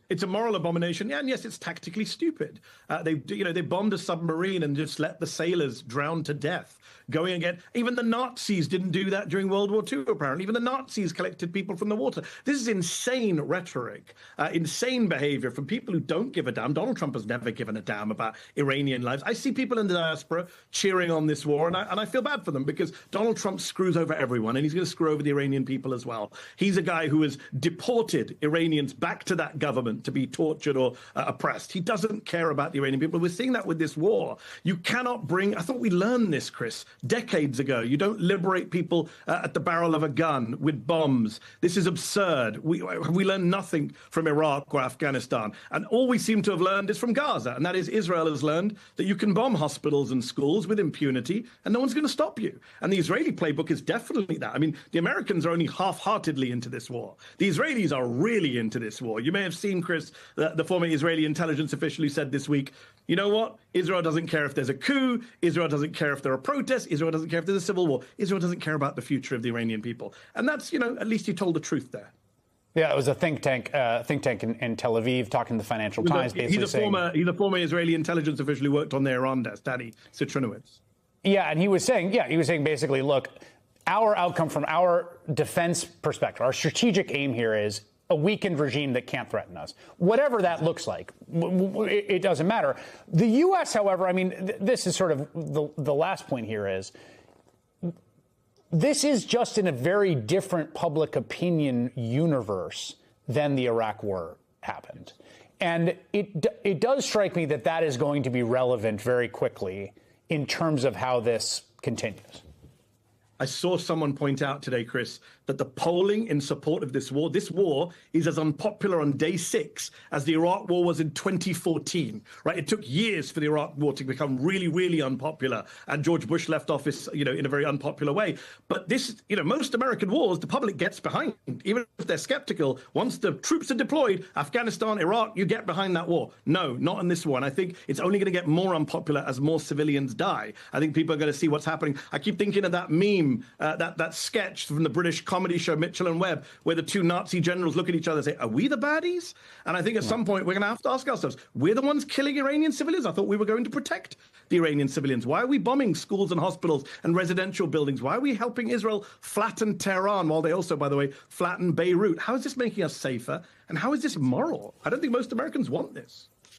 It's a moral abomination, yeah, and yes, it's tactically stupid. They bombed a submarine and just let the sailors drown to death. Going again, even the Nazis didn't do that during World War II. Apparently, even the Nazis collected people from the water. This is insane rhetoric, insane behavior from people who don't give a damn. Donald Trump has never given a damn about Iranian lives. I see people in the diaspora cheering on this war, and I feel bad for them because Donald Trump screws over everyone, and he's going to screw over the Iranian people as well. He's a guy who has deported Iranians back to that government to be tortured or oppressed. He doesn't care about the Iranian people. We're seeing that with this war. You cannot bring, I thought we learned this, Chris, decades ago. You don't liberate people at the barrel of a gun with bombs. This is absurd. We learned nothing from Iraq or Afghanistan. And all we seem to have learned is from Gaza. And that is Israel has learned that you can bomb hospitals and schools with impunity and no one's going to stop you. And the Israeli playbook is definitely that. I mean, the Americans are only half-heartedly into this war. The Israelis are really into this war. You may have seen, Chris, the former Israeli intelligence official who said this week, you know what? Israel doesn't care if there's a coup. Israel doesn't care if there are protests. Israel doesn't care if there's a civil war. Israel doesn't care about the future of the Iranian people. And that's, at least he told the truth there. Yeah, it was a think tank in Tel Aviv talking to the Financial Times. He's a former Israeli intelligence official who worked on the Iran desk, Danny Citronowitz. Yeah, and he was saying basically, look, our outcome from our defense perspective, our strategic aim here is a weakened regime that can't threaten us. Whatever that looks like, it doesn't matter. The U.S., however, I mean, this is sort of the last point here is, this is just in a very different public opinion universe than the Iraq war happened. And it does strike me that is going to be relevant very quickly in terms of how this continues. I saw someone point out today, Chris, that the polling in support of this war is as unpopular on day 6 as the Iraq war was in 2014, right? It took years for the Iraq war to become really, really unpopular. And George Bush left office, in a very unpopular way. But this, most American wars, the public gets behind, even if they're skeptical. Once the troops are deployed, Afghanistan, Iraq, you get behind that war. No, not in this one. I think it's only going to get more unpopular as more civilians die. I think people are going to see what's happening. I keep thinking of that meme, that sketch from the British comedy show Mitchell and Webb, where the two Nazi generals look at each other and say, are we the baddies? And I think at some point we're going to have to ask ourselves, we're the ones killing Iranian civilians? I thought we were going to protect the Iranian civilians. Why are we bombing schools and hospitals and residential buildings? Why are we helping Israel flatten Tehran while they also, by the way, flatten Beirut? How is this making us safer? And how is this moral? I don't think most Americans want this.